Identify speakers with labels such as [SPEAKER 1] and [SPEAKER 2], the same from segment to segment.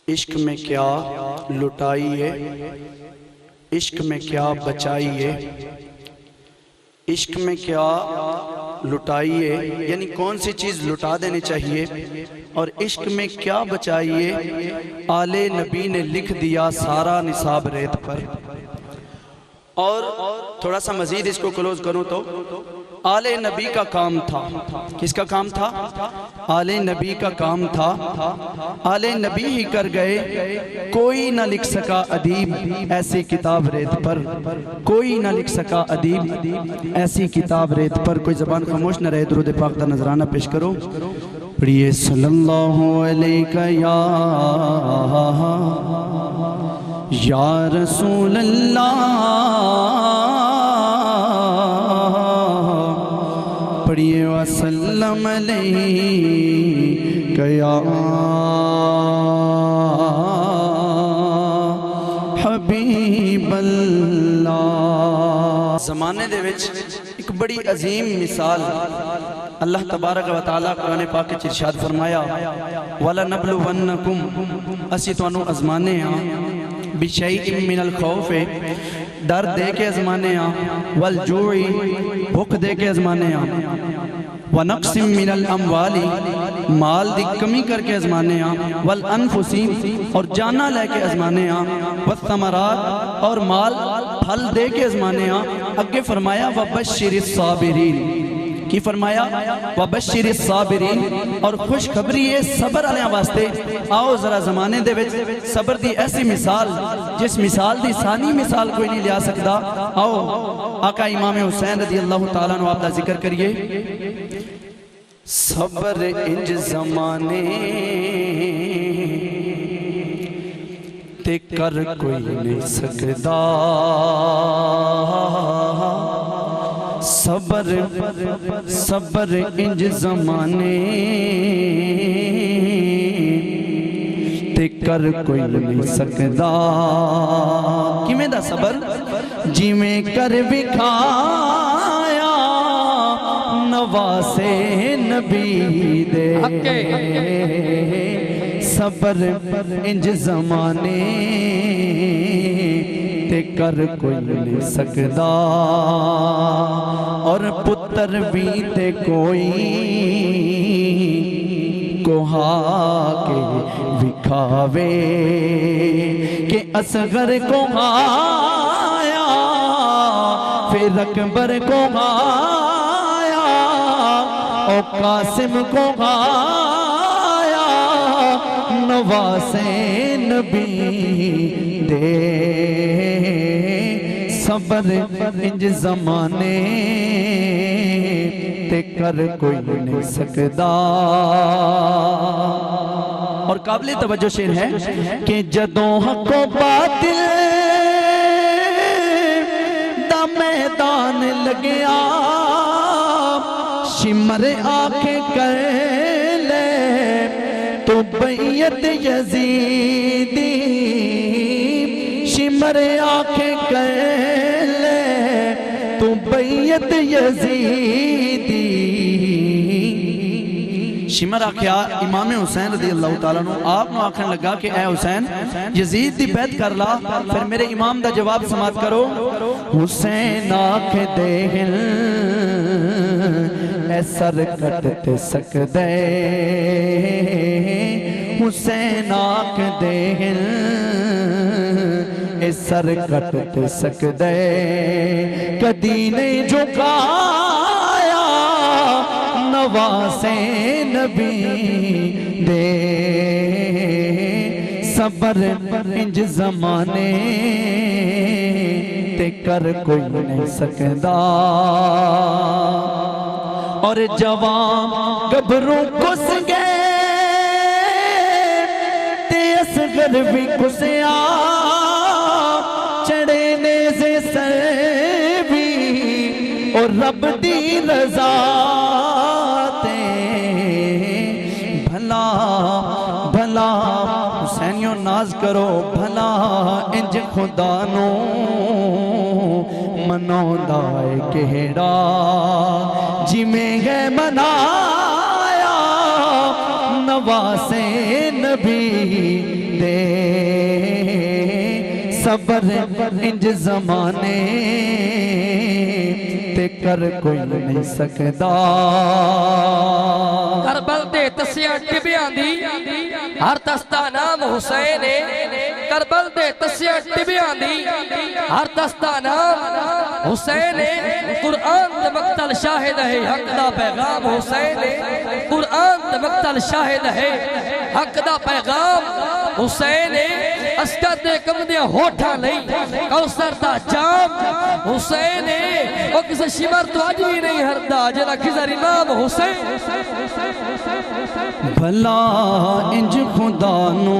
[SPEAKER 1] इश्क में क्या लुटाइए, इश्क में क्या बचाइए, इश्क में क्या लुटाइए यानी कौन सी चीज़ लुटा देनी चाहिए और इश्क में क्या बचाइए। आले नबी ने लिख दिया सारा निसाब रेत पर। और थोड़ा सा मजीद इसको क्लोज करूं तो आले नबी का काम था। किसका काम था? आले नबी का काम था। आले नबी ही कर गए, कोई ना लिख सका अदीब ऐसी किताब रेत पर, कोई ना लिख सका अदीब ऐसी किताब रेत पर। कोई ज़बान खामोश न रहे, दुरूद पाक का नजराना पेश करो। पढ़िए सल्लल्लाहु अलैहि या रसूल अल्लाह, पढ़िए वसल्लम अलैहि या हबीब अल्लाह। ज़माने दे विच एक बड़ी अजीम मिसाल अल्लाह तबारक व तआला कुरान पाक च इरशाद फरमाया, वला नबलुवन्नकुम, असी तुहानू अज़माने हां, बिशैइन मिनल खौफ, डर दे के अज़माने हां, वल जूई, भुख दे के अज़माने हां, व नक्सिम मिनल अमवाली, माल दी कमी करके अज़माने हां, वल अनफुसी, और जाना लेके अज़माने हां, वस्समरात, और माल फल दे के अज़माने हां। अगे फरमाया वबश्शिरिस साबिरीन, की फरमाया वबश्शिरिस साबिरीन, और खुशखबरी है सबर वाले वास्ते। आओ जरा जमाने दे विच सबर दी ऐसी मिसाल जिस मिसाल दी सानी मिसाल कोई नहीं लिया सकता। आओ आका इमाम हुसैन रज़ी अल्लाह ताला अन्हु आप दा जिक्र करिए। सबर इंज जमाने ते कर कोई नहीं सकदा, सबर सबर इंज जमाने ते कर कोई नहीं सकदा। किवें दा सबर? जिवें कर विखाया नवासे नबी दे, सबर इंज जमाने ते कर कोई नहीं सकदा। और पुत्र भी ते कोई कोहा के विखावे के असगर को आया, फिर अकबर को आया, और कासिम को आया, नवासे नबी दे, सबर इंज जमाने ते कर कोई नहीं सकदा। और काबिल तवज्जो शेर है कि जदों हको बातिल दा मैदान लगया, शिमर आके कर ले तो बैयत यजीदी, शिमर आके कर ले तो बैयत यजीदी। शिमर आख्या इमाम हुसैन रज़ी अल्लाह ताला अन्हु आप नु आखन लगा कि ऐ हुसैन यजीद दी बैत कर ला। फिर मेरे इमाम दा जवाब समात करो। हुसैन आख दे ऐ सर कट सकदे, हुसैन आख दे ए सर कट सकदे, कदी नहीं झुकाया नवासे नबी दे, सबर इंज जमाने ते कर कोई नहीं सकदा। और जवान गभरू कुस गए ते असगर भी कुसया, चढ़े ने से सर भी और रब दी रजा ते, भला भला हुसैनियो नाज करो, भला इंज खुदा नो मनौंदा है केड़ा, जिमें है मनाया नवासे नबी दे सबर इंज जमाने ते कर कोई नहीं सकदा।
[SPEAKER 2] करबल दे तसिया टिबियां दी हर दस्ता नाम हुसैन है। करबल दे तसिया टिबियां दी हर दस्ता नाम हुसैन है। कुरान दा मक्तल शाहिद है हक दा पैगाम हुसैन है। कुरान दा मक्तल शाहिद है हक दा पैगाम हुसैन है। अस्कर दे कमदियां होठां लई कौसर दा जाम हुसैन है। ओ किसे शिमर तो अज भी नहीं हरदा जेड़ा खिजर इमाम हुसैन।
[SPEAKER 1] भला इंज खुदा नू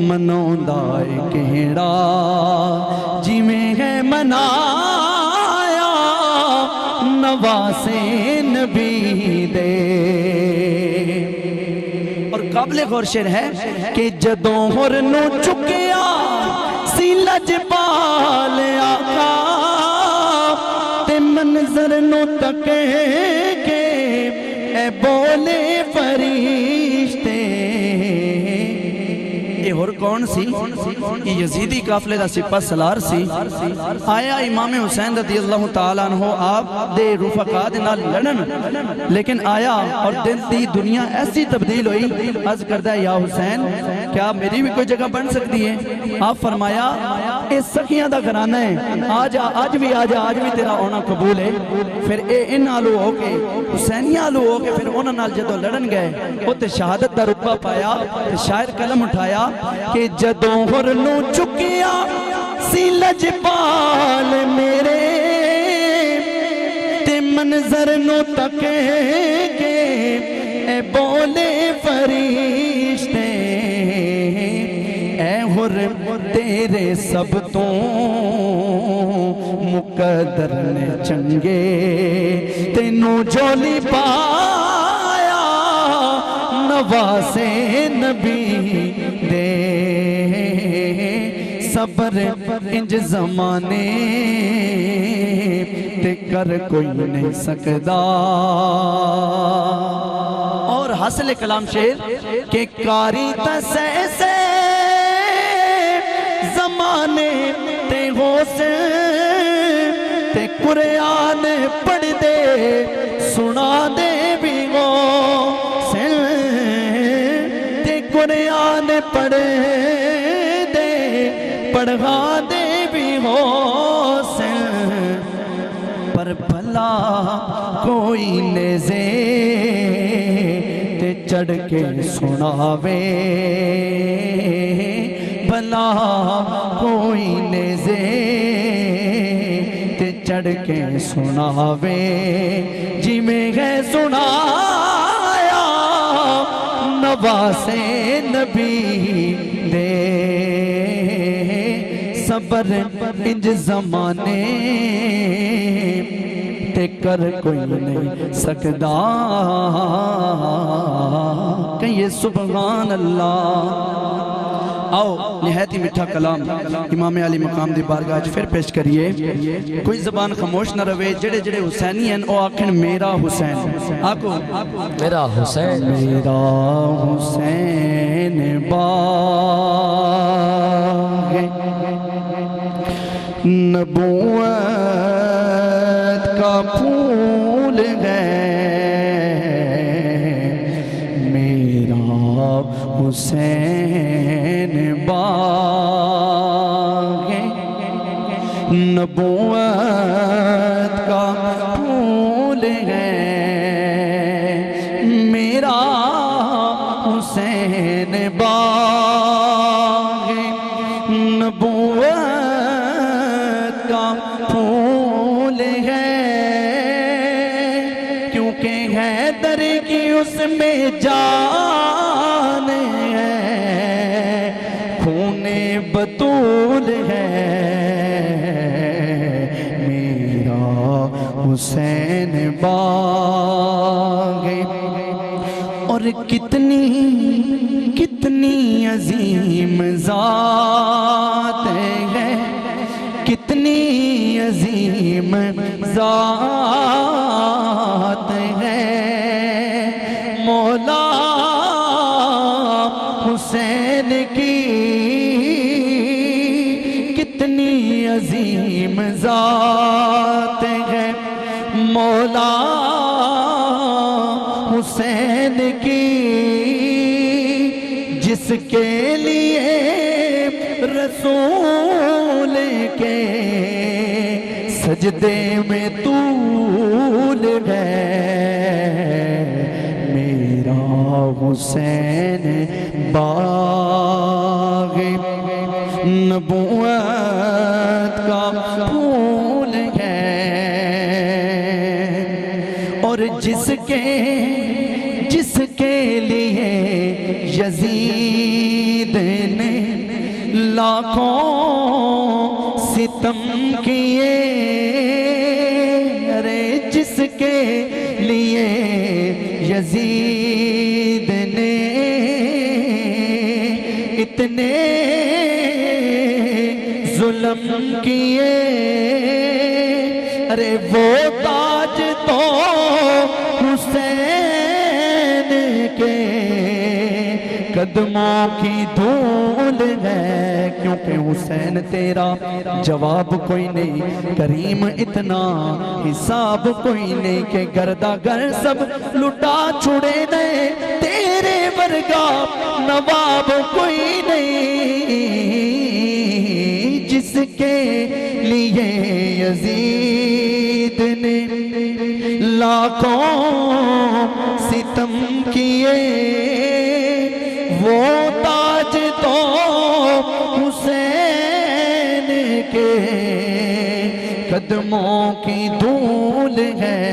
[SPEAKER 1] मनाउंदा है केड़ा जिवें है मनाया नवासे नबी दे। और काबिल गौर शेर है कि जदों हुर नू चुकिया सी लजपाल आका ते मंजर नू तके के ए बोले फरिश्ते। ये होर कौन सी? ये यजीदी काफले दा सिपा सलार सी। आया इमाम हुसैन रज़ियल्लाहु ताला अन्हु आप दे रुफका दे नाल लड़न, लेकिन आया और दिल दी दुनिया ऐसी तब्दील हुई। अर्ज करदा है या हुसैन क्या मेरी भी कोई जगह बन सकती है? आप फरमाया ये सखियां दा घराना है, आज भी आजा, आज भी तेरा आना कबूल है। फिर ए इन आलू हो के हुसैनिया आलू हो के फिर उन्हां नाल जदों लड़न गए उत्ते शहादत दा रुतबा पाया। ते शायर कलम उठाया कि जदों हुर नू चुकिया सी लजपाल मेरे ते मंजर नू तके के ए बोले फरिश्ते। ए हुर तेरे सब तो मुकद्दर ने चंगे तेनू जोली पाया नवासे नबी दे सबर इंज जमाने ते कर कोई नहीं सकदा। और हासिल कलाम शेर के कारी तसे से जमाने ते होसे ते कुरान पढ़ दे सुना दे भी हो से ते कुरान पढ़ दे पढ़ा दे भी हो से। पर भला कोई नेज़े ते चढ़ के सुनावे, भला कोई नेज़े ते चढ़ के सुनावे जिमें है सुनाया नवासे नबी दे सबर इंज जमाने ते कर कोई नहीं सकदा। कहिए सुभान अल्लाह। आओ निहायत ही मीठा कलाम इमाम अली मकाम दी बारगाह च फिर पेश करिए। कोई जबान खामोश न रवे। जेड़े जेड़े हुसैनी हैं ओ आखन मेरा हुसैन। आको
[SPEAKER 2] मेरा हुसैन,
[SPEAKER 1] मेरा हुसैन बाग नबूवत का फूल है मेरा हुसैन बाग नबूवत का फूल है मेरा हुसैन बाग नबूवत का फूल है क्योंकि हैदर की उसमें जान है खूने बतूल है मेरा हुसैन बाग। और कितनी कितनी अजीम ज़ात है, कितनी अजीम ज़ात है हुसैन की कितनी अजीम जात है, मौला हुसैन की जिसके लिए रसूल के सजदे में तूल है। मेरा हुसैन बाग़ नबूवत का फूल है, और जिसके लिए यजीद ने लाखों सितम किए, अरे जिसके लिए यजीद ने इतने जुल्म किए, अरे वो ताज तो हुसैन के कदमों की धूल है। क्योंकि हुसैन तेरा जवाब कोई नहीं, करीम इतना हिसाब कोई नहीं, के गर्दा गर सब लुटा छुड़े दे, तेरे वर्गा नवाब कोई नहीं। जिसके लिए यजीद ने लाखों सितम किए, वो ताज तो हुसैन के कदमों की धूल है।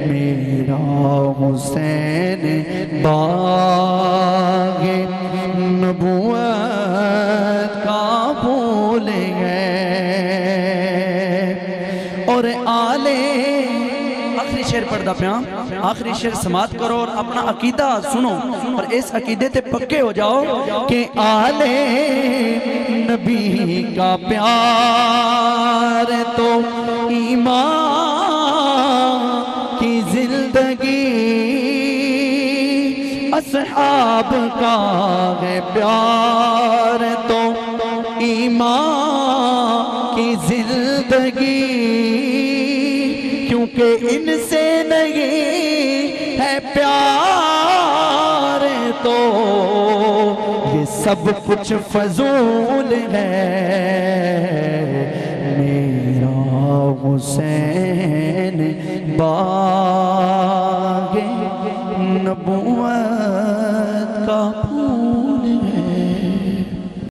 [SPEAKER 1] मेरा हुसैन बाग़ नबूवत का फूल है। और आले आखिरी शेर पढ़दा पिया, आखिरी शेर समात करो और अपना अकीदा सुनो और इस अकीदे ते पक्के हो जाओ कि आले नबी का प्यार तो ईमान की जिंदगी, असहाब का है प्यार तो ईमान की जिंदगी, क्योंकि इनसे नहीं है प्यार तो ये सब कुछ फजूल है। मेरा हुसैन बाग़ नबूवत